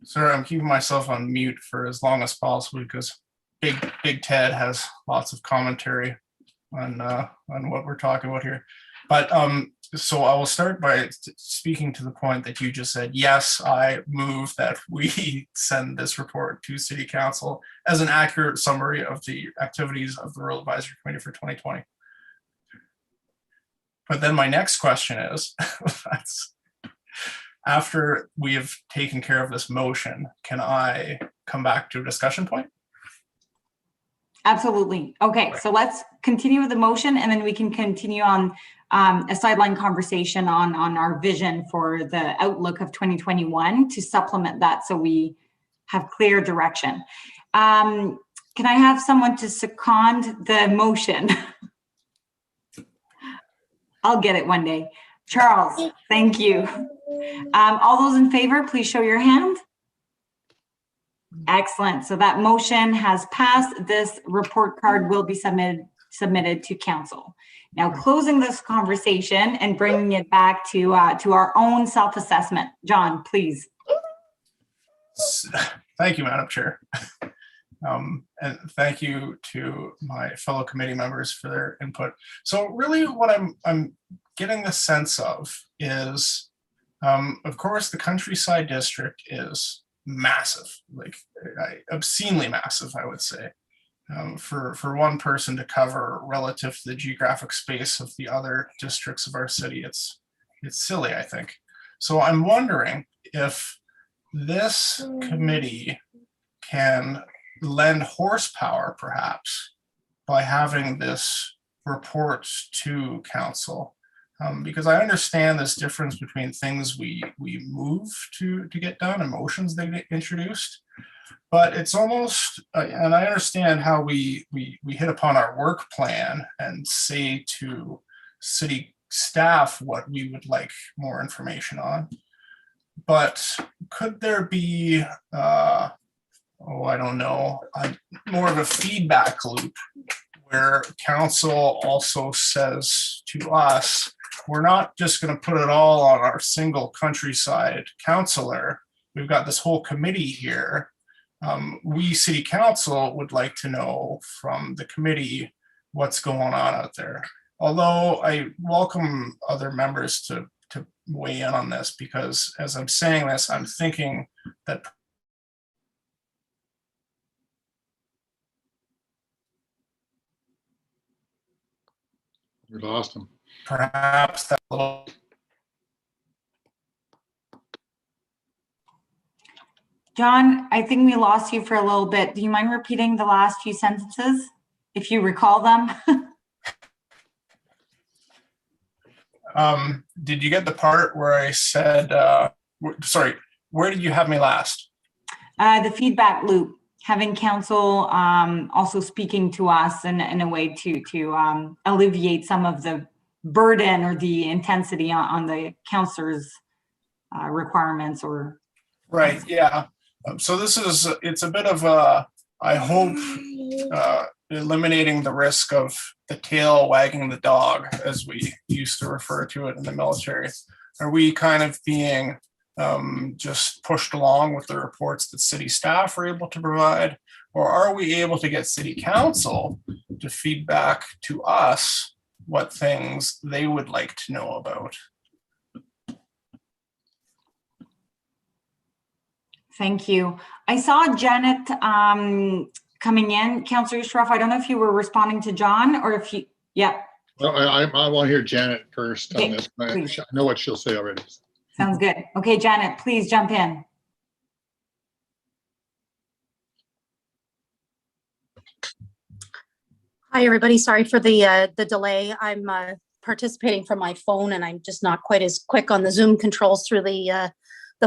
Sir, I'm keeping myself on mute for as long as possible because Big Ted has lots of commentary on what we're talking about here. But so I will start by speaking to the point that you just said. Yes, I move that we send this report to City Council as an accurate summary of the activities of the Rural Advisory Committee for 2020. But then my next question is, after we have taken care of this motion, can I come back to a discussion point? Absolutely. Okay, so let's continue with the motion, and then we can continue on a sideline conversation on our vision for the outlook of 2021 to supplement that, so we have clear direction. Can I have someone to second the motion? I'll get it one day. Charles, thank you. All those in favor, please show your hand. Excellent. So that motion has passed. This report card will be submitted to council. Now, closing this conversation and bringing it back to our own self-assessment. John, please. Thank you, Madam Chair. And thank you to my fellow committee members for their input. So really what I'm getting the sense of is, of course, the Countryside District is massive, like obscenely massive, I would say, for one person to cover relative to the geographic space of the other districts of our city. It's silly, I think. So I'm wondering if this committee can lend horsepower, perhaps, by having this report to council. Because I understand this difference between things we move to get done and motions that get introduced, but it's almost, and I understand how we hit upon our work plan and say to city staff what we would like more information on. But could there be, I don't know, more of a feedback loop where council also says to us, we're not just going to put it all on our single Countryside councillor. We've got this whole committee here. We city council would like to know from the committee what's going on out there. Although I welcome other members to weigh in on this, because as I'm saying this, I'm thinking that we lost him. Perhaps that little. John, I think we lost you for a little bit. Do you mind repeating the last few sentences, if you recall them? Did you get the part where I said, sorry, where did you have me last? The feedback loop, having council also speaking to us in a way to alleviate some of the burden or the intensity on the councillors' requirements or. Right, yeah. So this is, it's a bit of a, I hope, eliminating the risk of the tail wagging the dog, as we used to refer to it in the military. Are we kind of being just pushed along with the reports that city staff are able to provide? Or are we able to get city council to feedback to us what things they would like to know about? Thank you. I saw Janet coming in. Councillor Shroff, I don't know if you were responding to John or if you, yeah. Well, I want to hear Janet first on this. I please. know what she'll say already. Sounds good. Okay, Janet, please jump in. Hi, everybody. Sorry for the delay. I'm participating from my phone, and I'm just not quite as quick on the Zoom controls through the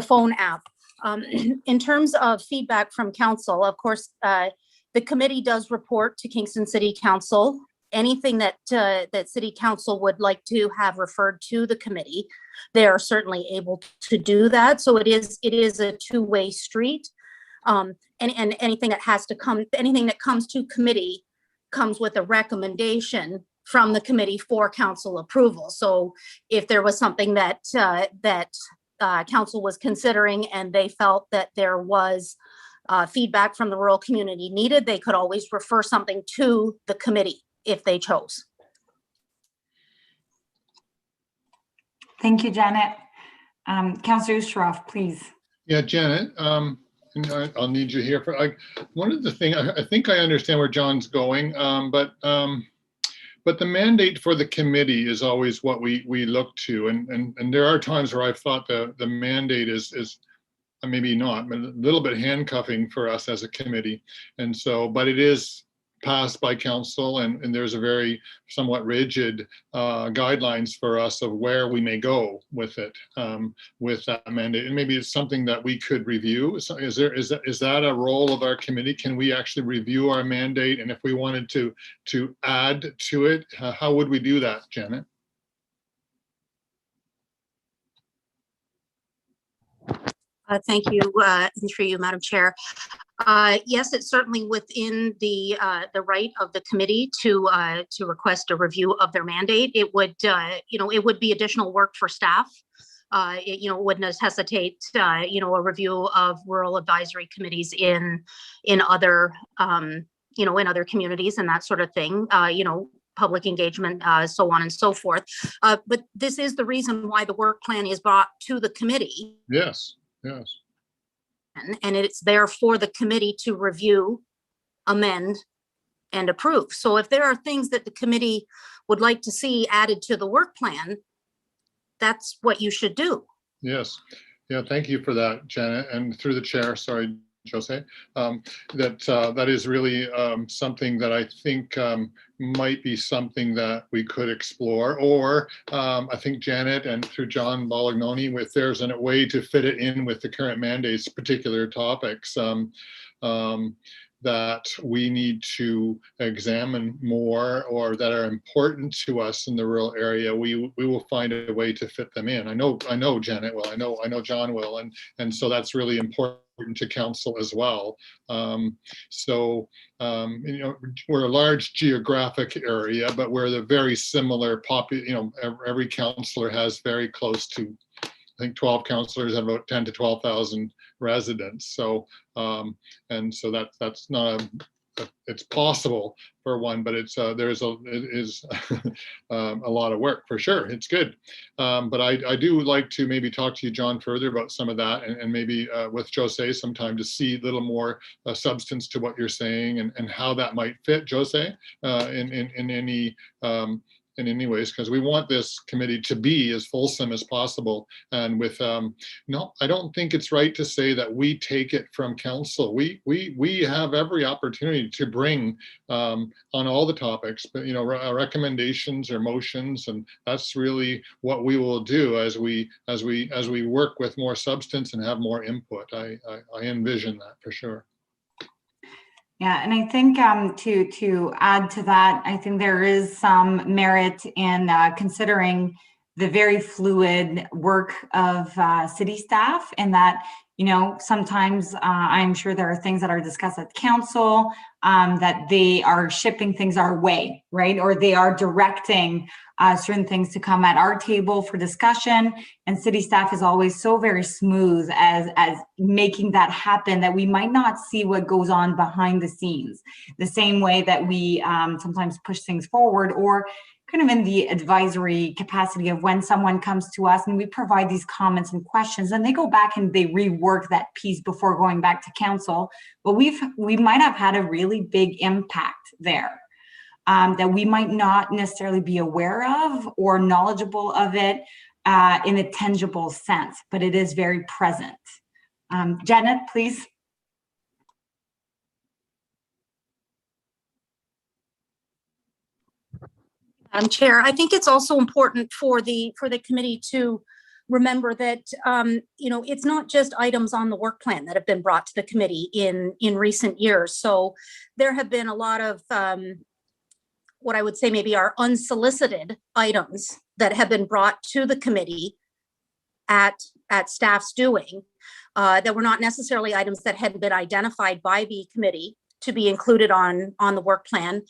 phone app. In terms of feedback from council, of course, the committee does report to Kingston City Council. Anything that that City Council would like to have referred to the committee, they are certainly able to do that. So it is a two-way street. And anything that has to come, anything that comes to committee comes with a recommendation from the committee for council approval. So if there was something that council was considering and they felt that there was feedback from the rural community needed, they could always refer something to the committee if they chose. Thank you, Janet. Councillor Usharov, please. Yeah, Janet, and I'll need you here for one of the things. I think I understand where John's going, but the mandate for the committee is always what we look to, and there are times where I've thought the mandate is maybe not, but a little bit handcuffing for us as a committee, and so, but it is passed by council, and there's a very somewhat rigid guidelines for us of where we may go with it, with that mandate. And maybe it's something that we could review. So is that a role of our committee? Can we actually review our mandate? And if we wanted to add to it, how would we do that, Janet? Thank you, and through you, Madam Chair. Yes, it's certainly within the right of the committee to request a review of their mandate. It would, it would be additional work for staff. It would necessitate, a review of rural advisory committees in other, in other communities and that sort of thing. Public engagement, so on and so forth. But this is the reason why the work plan is brought to the committee. Yes. Yes. And it's there for the committee to review, amend, and approve. So if there are things that the committee would like to see added to the work plan, that's what you should do. Yes. Yeah, thank you for that, Janet. And through the chair, sorry, Jose, that is really something that I think might be something that we could explore, or I think Janet and through John Bolognoni, if there's a way to fit it in with the current mandates, particular topics that we need to examine more or that are important to us in the rural area, we will find a way to fit them in. I know Janet will, I know John will, and so that's really important to council as well. We're a large geographic area, but we're the very similar every councillor has very close to, I think 12 councillors have about 10 to 12,000 residents. So and so that's not it's possible for one, but it is a lot of work for sure. It's good, but I do like to maybe talk to you, John, further about some of that, and maybe with Jose sometime to see a little more substance to what you're saying and how that might fit, Jose, in any ways, because we want this committee to be as fulsome as possible. And with no, I don't think it's right to say that we take it from council. We have every opportunity to bring on all the topics, but recommendations or motions, and that's really what we will do as we work with more substance and have more input. I envision that for sure. Yeah, and I think to add to that, I think there is some merit in considering the very fluid work of city staff, and that sometimes I'm sure there are things that are discussed at council that they are shipping things our way, right? Or they are directing certain things to come at our table for discussion, and city staff is always so very smooth as making that happen that we might not see what goes on behind the scenes, the same way that we sometimes push things forward, or kind of in the advisory capacity of when someone comes to us and we provide these comments and questions, and they go back and they rework that piece before going back to council. But we might have had a really big impact there that we might not necessarily be aware of or knowledgeable of it in a tangible sense, but it is very present. Janet, please. Madam Chair, I think it's also important for the committee to remember that it's not just items on the work plan that have been brought to the committee in recent years. So there have been a lot of what I would say maybe are unsolicited items that have been brought to the committee at staff's doing that were not necessarily items that had been identified by the committee to be included on the work plan.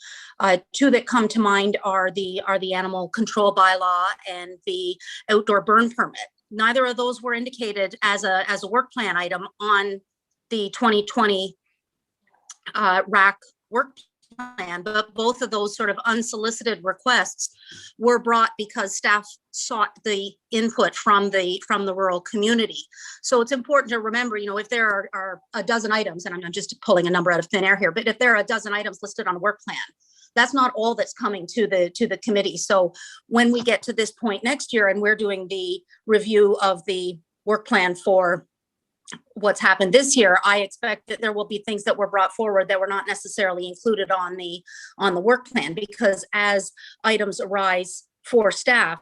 Two that come to mind are the animal control bylaw and the outdoor burn permit. neither of those were indicated as a work plan item on the 2020 RAC work plan, but both of those sort of unsolicited requests were brought because staff sought the input from the rural community. So it's important to remember, you know, if there are a dozen items, and I'm just pulling a number out of thin air here, but if there are a dozen items listed on a work plan, that's not all that's coming to the committee. So when we get to this point next year and we're doing the review of the work plan for what's happened this year, I expect that there will be things that were brought forward that were not necessarily included on the work plan, because as items arise for staff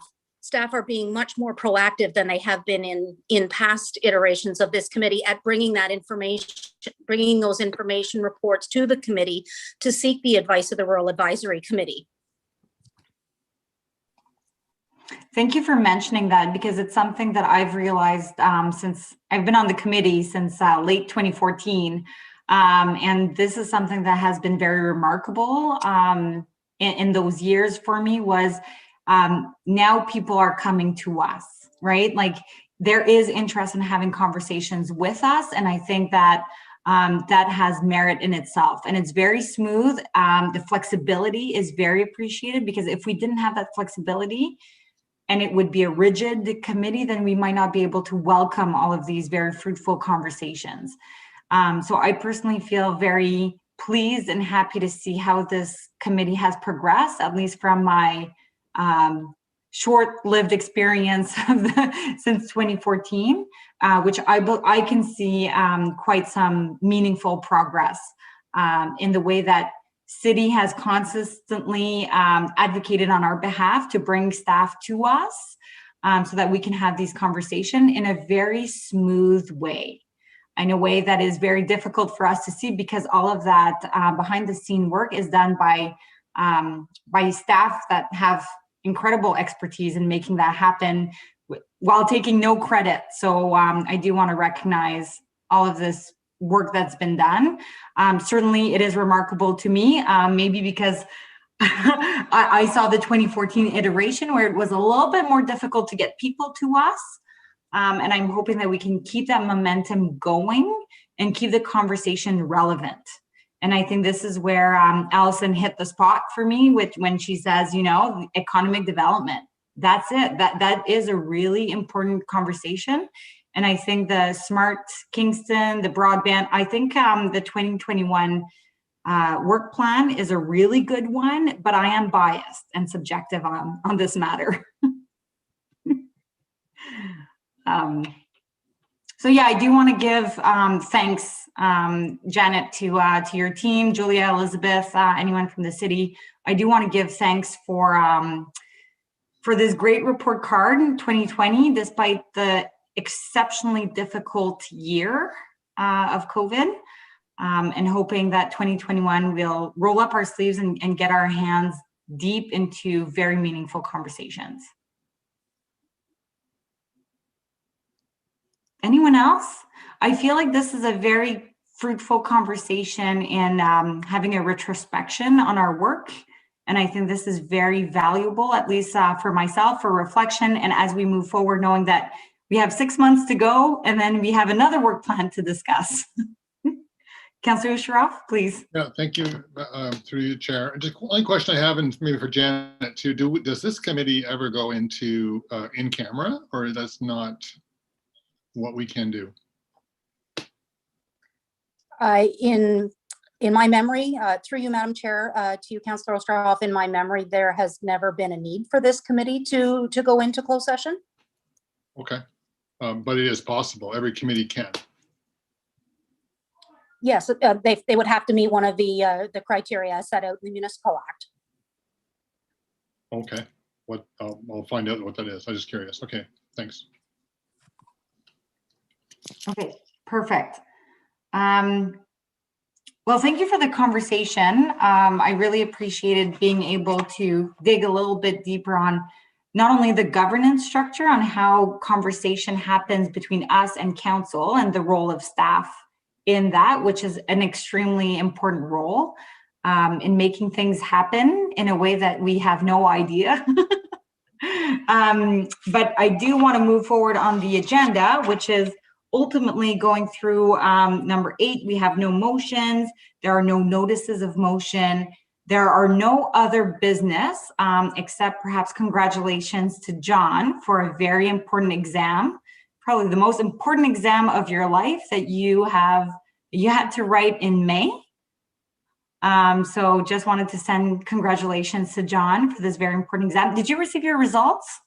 are being much more proactive than they have been in past iterations of this committee at bringing those information reports to the committee to seek the advice of the Rural Advisory Committee. Thank you for mentioning that, because it's something that I've realized since I've been on the committee since late 2014. And this is something that has been very remarkable in those years for me was now people are coming to us, right? Like there is interest in having conversations with us. And I think that that has merit in itself, and it's very smooth. The flexibility is very appreciated, because if we didn't have that flexibility, and it would be a rigid committee, then we might not be able to welcome all of these very fruitful conversations. So I personally feel very pleased and happy to see how this committee has progressed, at least from my short-lived experience since 2014, which I can see quite some meaningful progress in the way that City has consistently advocated on our behalf to bring staff to us so that we can have these conversations in a very smooth way, in a way that is very difficult for us to see, because all of that behind the scene work is done by staff that have incredible expertise in making that happen while taking no credit. So I do want to recognize all of this work that's been done. Certainly it is remarkable to me, maybe because I saw the 2014 iteration where it was a little bit more difficult to get people to us. And I'm hoping that we can keep that momentum going and keep the conversation relevant. And I think this is where Allison hit the spot for me when she says, you know, economic development. That's it. That is a really important conversation. And I think the Smart Kingston, the broadband, I think the 2021 work plan is a really good one, but I am biased and subjective on this matter. So yeah, I do want to give thanks, Janet, to your team, Julia, Elizabeth, anyone from the city. I do want to give thanks for this great report card in 2020, despite the exceptionally difficult year of COVID, and hoping that 2021 we'll roll up our sleeves and get our hands deep into very meaningful conversations. Anyone else? I feel like this is a very fruitful conversation in having a retrospection on our work. And I think this is very valuable, at least for myself, for reflection. And as we move forward, knowing that we have 6 months to go, and then we have another work plan to discuss. Councillor Usharov, please. Yeah, thank you, through you, Chair. Just one question I have, and maybe for Janet too, does this committee ever go into in camera, or that's not what we can do? In my memory, through you, Madam Chair, to you, Councillor Usharov, in my memory, there has never been a need for this committee to go into closed session. Okay, but it is possible. Every committee can. Yes, they would have to meet one of the criteria set out in the Municipal Act. Okay, I'll find out what that is. I'm just curious. Okay, thanks. Okay, perfect. Well, thank you for the conversation. I really appreciated being able to dig a little bit deeper on not only the governance structure, on how conversation happens between us and council and the role of staff in that, which is an extremely important role in making things happen in a way that we have no idea But I do want to move forward on the agenda, which is ultimately going through number 8. We have no motions. There are no notices of motion. There are no other business except perhaps congratulations to John for a very important exam, probably the most important exam of your life that you had to write in May. So just wanted to send congratulations to John for this very important exam. Did you receive your results?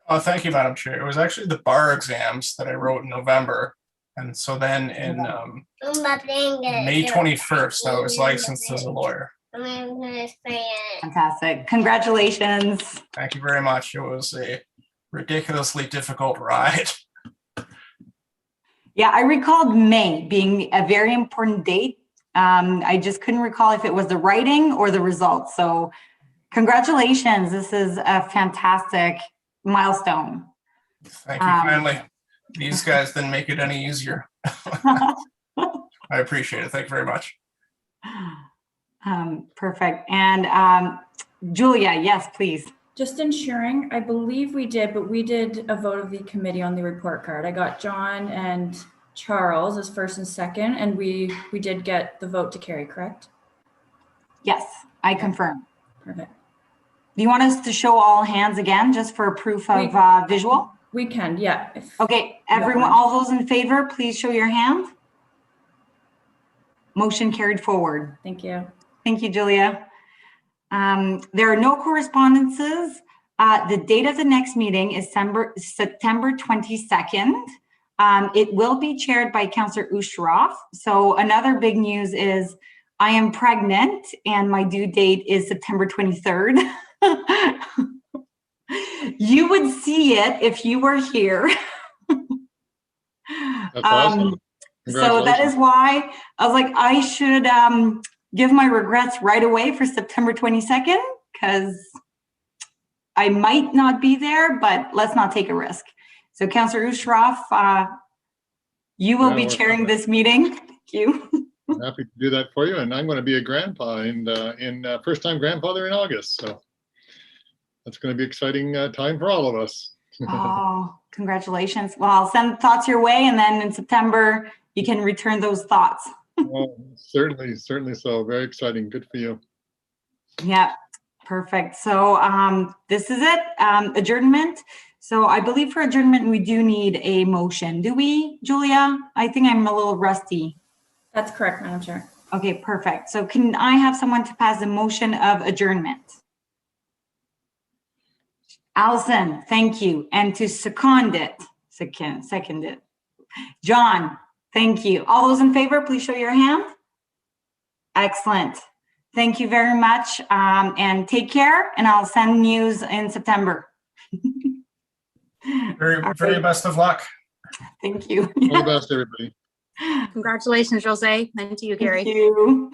Oh, thank you, Madam Chair. It was actually the bar exams that I wrote in November. And so then in May 21st, I was licensed as a lawyer. Fantastic. Congratulations. Thank you very much. It was a ridiculously difficult ride. Yeah, I recalled May being a very important date. I just couldn't recall if it was the writing or the results. So congratulations. This is a fantastic milestone. Thank you kindly. These guys didn't make it any easier. I appreciate it. Thank you very much. Perfect. And Julia, yes, please. Just ensuring, I believe we did, but we did a vote of the committee on the report card. I got John and Charles as first and second, and we did get the vote to carry, correct? Yes, I confirm. Perfect. Do you want us to show all hands again, just for proof of visual? We can, yeah. Okay, everyone, all those in favor, please show your hand. Motion carried forward. Thank you. Thank you, Julia. There are no correspondences. The date of the next meeting is September 22nd. It will be chaired by Councillor Usharoff. So another big news is I am pregnant and my due date is September 23rd. You would see it if you were here. That's awesome. So that is why I was like, I should give my regrets right away for September 22nd, because I might not be there, but let's not take a risk. So Councillor Usharoff, you will be chairing this meeting. Thank you. I'm happy to do that for you. And I'm going to be a grandpa in first-time grandfather in August. So that's going to be an exciting time for all of us. Oh, congratulations. Well, I'll send thoughts your way, and then in September, you can return those thoughts. Well, certainly so. Very exciting. Good for you. Yeah, perfect. So this is it, adjournment. So I believe for adjournment, we do need a motion. Do we, Julia? I think I'm a little rusty. That's correct, Madam Chair. Okay, perfect. So can I have someone to pass a motion of adjournment? Allison, thank you. And to second it, second it. John, thank you. All those in favor, please show your hand. Excellent. Thank you very much. And take care, and I'll send news in September. Very best of luck. Thank you. All the best, everybody. Congratulations, Jose, and to you, Gary. Thank you.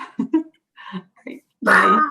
Bye.